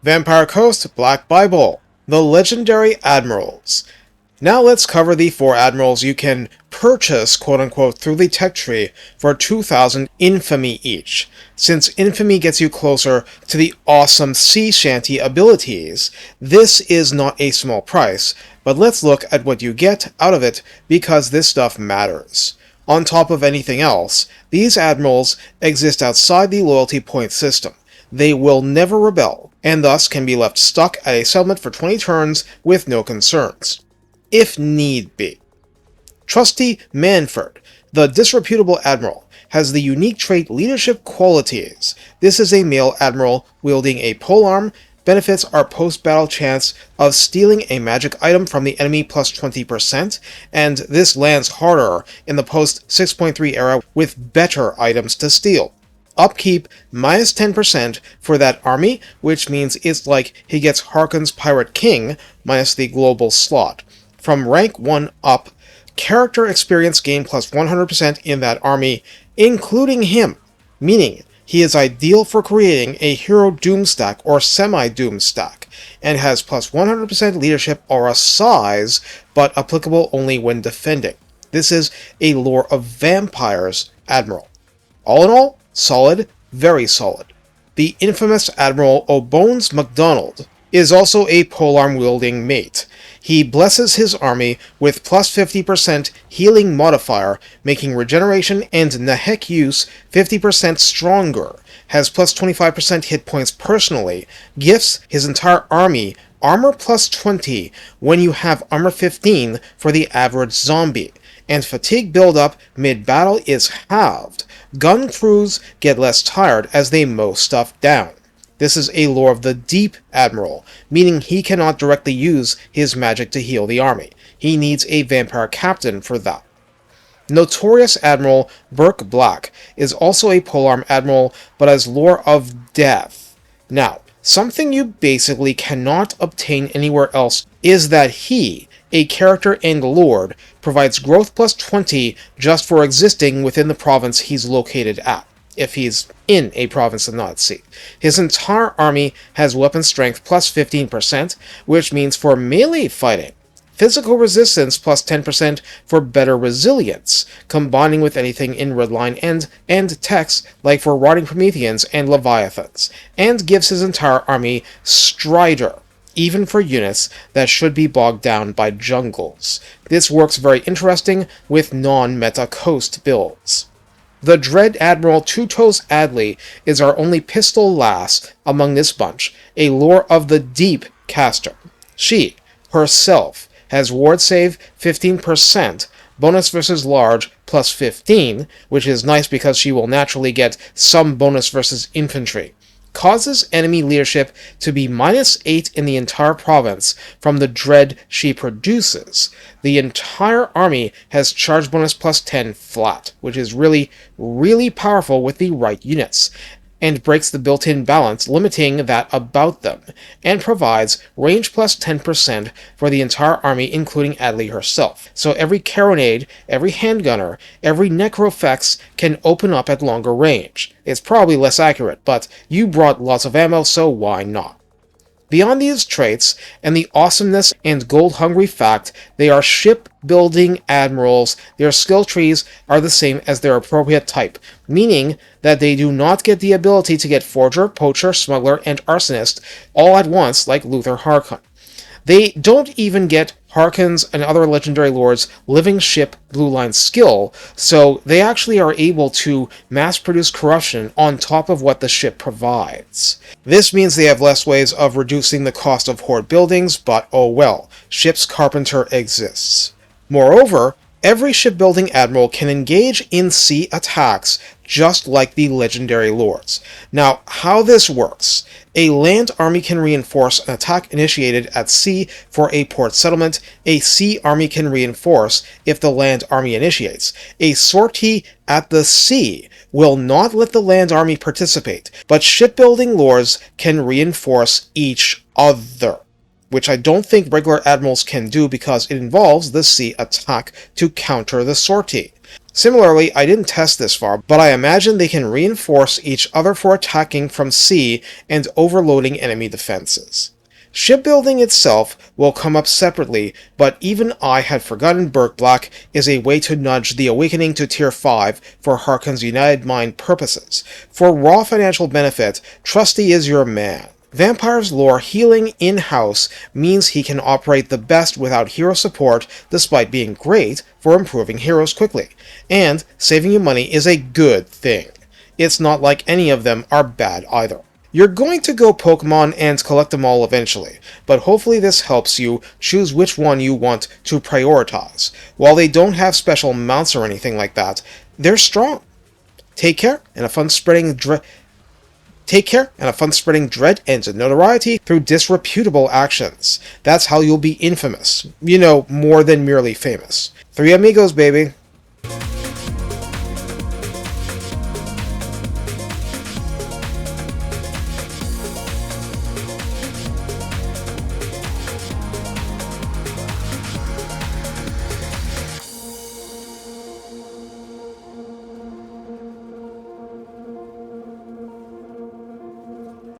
Vampire Coast, Black Bible, the legendary Admirals. Now let's cover the 4 Admirals you can purchase, quote-unquote, through the tech tree for 2,000 infamy each. Since infamy gets you closer to the awesome sea shanty abilities, this is not a small price, but let's look at what you get out of it because this stuff matters. On top of anything else, these Admirals exist outside the loyalty point system. They will never rebel, and thus can be left stuck at a settlement for 20 turns with no concerns, if need be. Trusty Manfred, the disreputable admiral, has the unique trait leadership qualities. This is a male admiral wielding a polearm. Benefits are post-battle chance of stealing a magic item from the enemy plus 20%, and this lands harder in the post 6.3 era with better items to steal. Upkeep, minus 10% for that army, which means it's like he gets Harkon's Pirate King, minus the global slot. From rank 1 up, character experience gain plus 100% in that army, including him, meaning he is ideal for creating a hero doom stack or semi-doom stack, and has plus 100% leadership aura size, but applicable only when defending. This is a Lore of Vampires Admiral. All in all, solid, very solid. The infamous Admiral O'Bones MacDonald is also a polearm-wielding mate. He blesses his army with plus 50% healing modifier, making regeneration and Nahek use 50% stronger, has plus 25% hit points personally, gifts his entire army armor plus 20 when you have armor 15 for the average zombie, and fatigue buildup mid-battle is halved. Gun crews get less tired as they mow stuff down. This is a Lore of the Deep Admiral, meaning he cannot directly use his magic to heal the army. He needs a vampire captain for that. Notorious Admiral Burke Black is also a polearm admiral, but as Lore of Death. Now, something you basically cannot obtain anywhere else is that he, a character and lord, provides growth plus 20 just for existing within the province he's located at, if he's in a province and not at sea. His entire army has weapon strength plus 15%, which means for melee fighting, physical resistance plus 10% for better resilience, combining with anything in redline and text like for rotting Prometheans and Leviathans, and gives his entire army Strider, even for units that should be bogged down by jungles. This works very interesting with non-meta coast builds. The Dread Admiral Two Toes Adley is our only pistol lass among this bunch, a Lore of the Deep caster. She, herself, has ward save 15%, bonus versus large plus 15, which is nice because she will naturally get some bonus versus infantry. Causes enemy leadership to be minus 8 in the entire province from the dread she produces. The entire army has charge bonus plus 10 flat, which is really, really powerful with the right units, and breaks the built-in balance, limiting that about them, and provides range plus 10% for the entire army, including Adley herself. So every carronade, every handgunner, every necrofex can open up at longer range. It's probably less accurate, but you brought lots of ammo, so why not? Beyond these traits, and the awesomeness and gold-hungry fact they are shipbuilding admirals, their skill trees are the same as their appropriate type, meaning that they do not get the ability to get Forger, Poacher, Smuggler, and Arsonist all at once like Luther Harkon. They don't even get Harkon's and other legendary lords' living ship blue line skill, so they actually are able to mass-produce corruption on top of what the ship provides. This means they have less ways of reducing the cost of horde buildings, but oh well, ship's carpenter exists. Moreover, every shipbuilding admiral can engage in sea attacks just like the legendary lords. Now, how this works: a land army can reinforce an attack initiated at sea for a port settlement. A sea army can reinforce if the land army initiates. A sortie at the sea will not let the land army participate, but shipbuilding lords can reinforce each other, which I don't think regular admirals can do because it involves the sea attack to counter the sortie. Similarly, I didn't test this far, but I imagine they can reinforce each other for attacking from sea and overloading enemy defenses. Shipbuilding itself will come up separately, but even I had forgotten Black is a way to nudge the Awakening to Tier 5 for Harkon's United Mind purposes. For raw financial benefit, Trusty is your man. Vampire's lore healing in-house means he can operate the best without hero support despite being great for improving heroes quickly. And saving you money is a good thing. It's not like any of them are bad either. You're going to go Pokemon and collect them all eventually, but hopefully this helps you choose which one you want to prioritize. While they don't have special mounts or anything like that, they're strong. Take care, and a fun spreading dread and notoriety through disreputable actions. That's how you'll be infamous. You know, more than merely famous. Three amigos, baby.